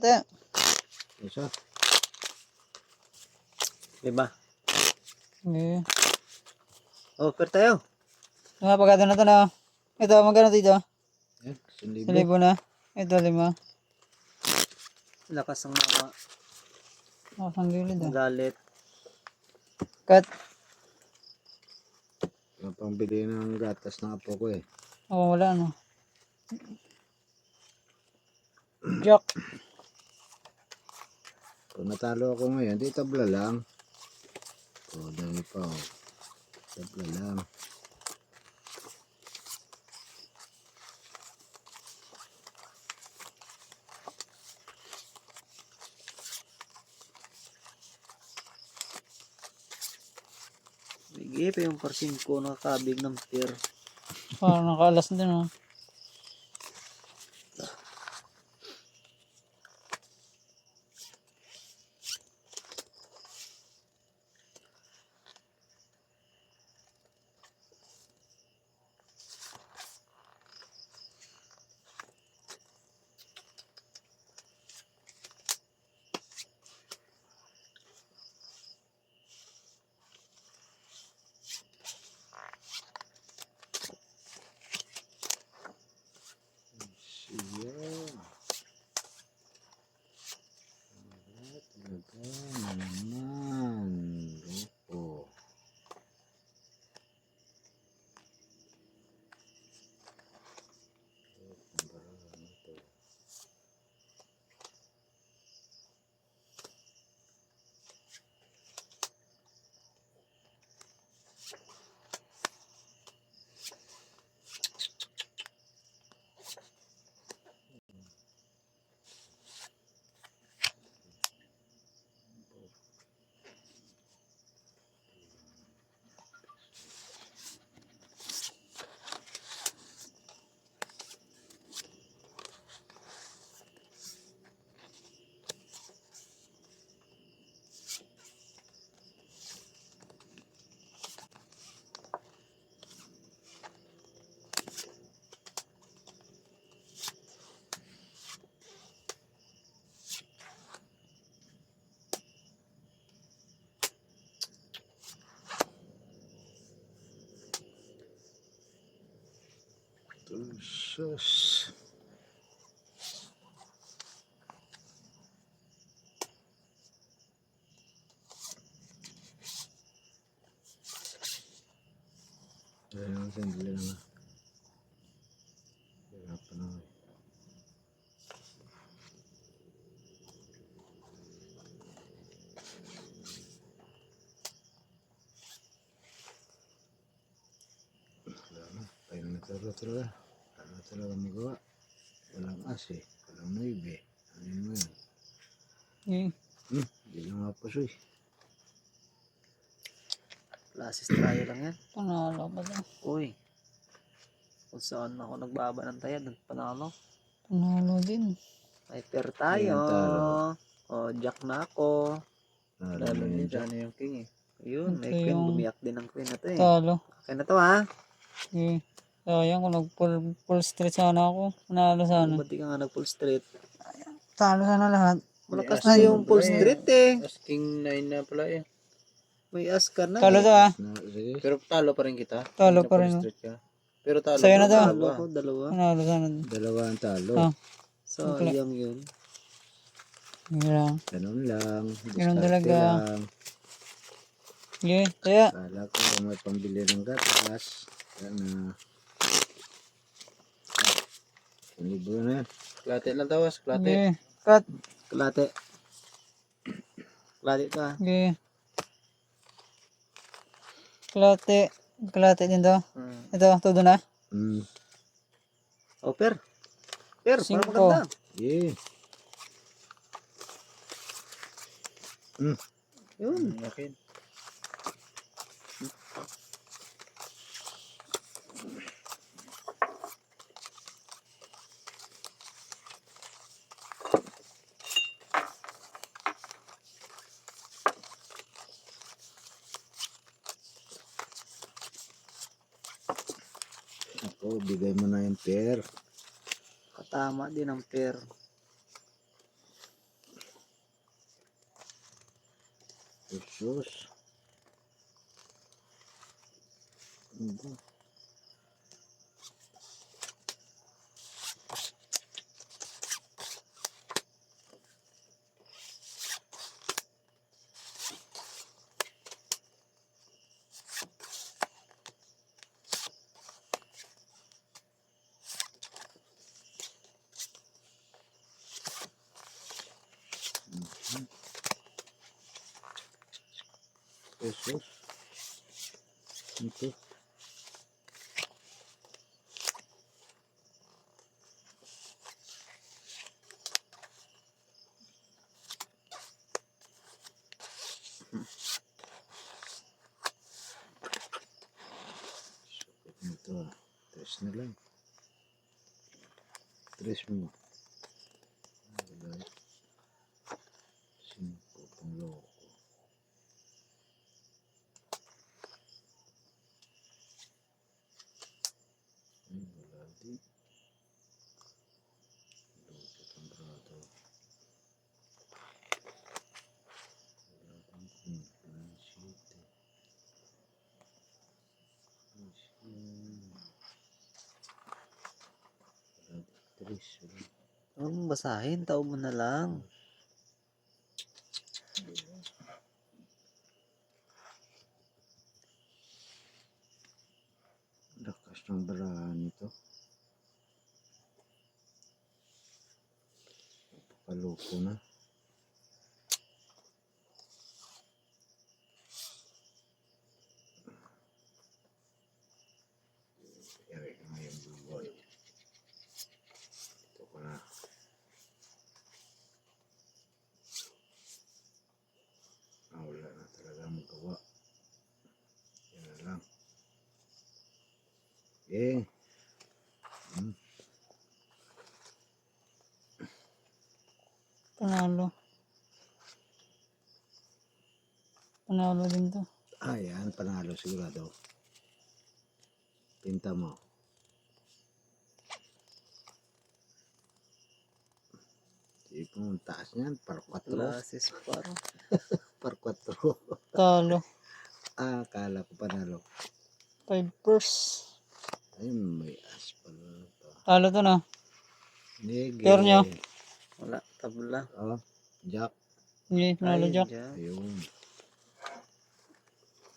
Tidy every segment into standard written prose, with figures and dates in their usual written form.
tayo. Isa. Lima. Okay. Oh, per tayo. Mga pagkado na to na. Ito, magkano dito? Yan, 1,000. 1,000 na. Ito, 5. Lakas ng mama. Ang gilid Ang galit. Cut. Yung pambili ng gatas ng apo ko eh. Oo, wala no. Joke. Kung natalo ako ngayon, di tabla lang. O, dami pa o. Tabla lang. Bigay pa yung parsing ko nakakabig ng per. Parang nakaalas din oh. Siya. Talaga naman. Opo. Sus. Ayun, sandali lang. Hirapan ako eh. Wala na. Tayo na talaga. Wala talaga magawa. Walang as eh. Walang noibe. Ano mo yun? Okay. Hindi lang mapasoy. Classes tayo lang yan. Panalo ba daw? Uy. Kung saan ako nagbabanantay yan, panalo. Panalo din. May per tayo. Ayan, talo. O, jack na ako. Lalo Lalo na ni yun dyan. Johnny yung king eh. Ayun, may Ito queen. yung Bumiyak din ang queen na to eh. talo. Okay na to ha. Okay. Sayang kung nag-full street sana ako. Panalo sana. Ba't di ka nga nag-full straight? Talo sana lahat. Malakas na yung full straight eh. As king 9 na pala eh. May as ka na Talo eh. to ah. Sige. Pero talo pa rin kita. Talo Hindi na pa full rin. straight ka. Pero talo Sa'yo na pa, to. Talo dalawa. ko, dalawa. Panalo sana. Dalawa ang talo. Ah. Sayang yun. Hindi lang. Ganun lang. Ganun Diskarte talaga. lang. Okay. Kaya. Kala ko may pambili ng gatas. Yan na. Libo na yan. Klate lang tawas. Klate. Okay. Cut. Kalate. Kalate to ha. Okay. Kalate. Kalate din to. Ito. Todo na. O, per. Per, para Cinco. maganda. Yeah. Yun. Yakin. Ako, bigay mo na yung pair. Katama din ang per. Versus. Ano ba? Versus. Ito. Ito. Tres na lang. Tres mo. Wala. 5 pang loko. Ay, wala din. Loko pang brado. Wala pang shit. Wala din. Tres. Wala. Huwag mong basahin, tao mo na lang. Lakas ng barahan nito. Napakaloko na. Yari ka ngayon, boy. Ito ko na. Wala na talaga magawa. Yan na lang. Okay. Panalo. Panalo din to. Yan, panalo sigurado. Pinta mo. Tipong taas niyan, par 4. Classes paro. Par 4. Talo. Akala ko panalo. 5 purse. Ay, may as pala ito. Talo to na. Nige. Pure nyo? Wala, tabla. Oh, Jack. Hindi, panalo Jack. dyan. Ayun.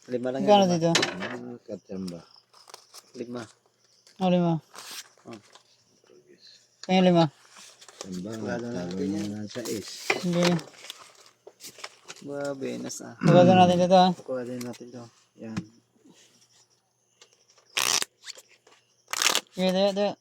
5 lang Gano yan. dito? Katsamba. 5. O, 5. Oh. Kaya 5. Samba, Wala na talo natin na yan. lang sa is. Hindi. Benas ah. Pagkada natin dito ha. Kuha din natin to. Yan. Sige, tayo.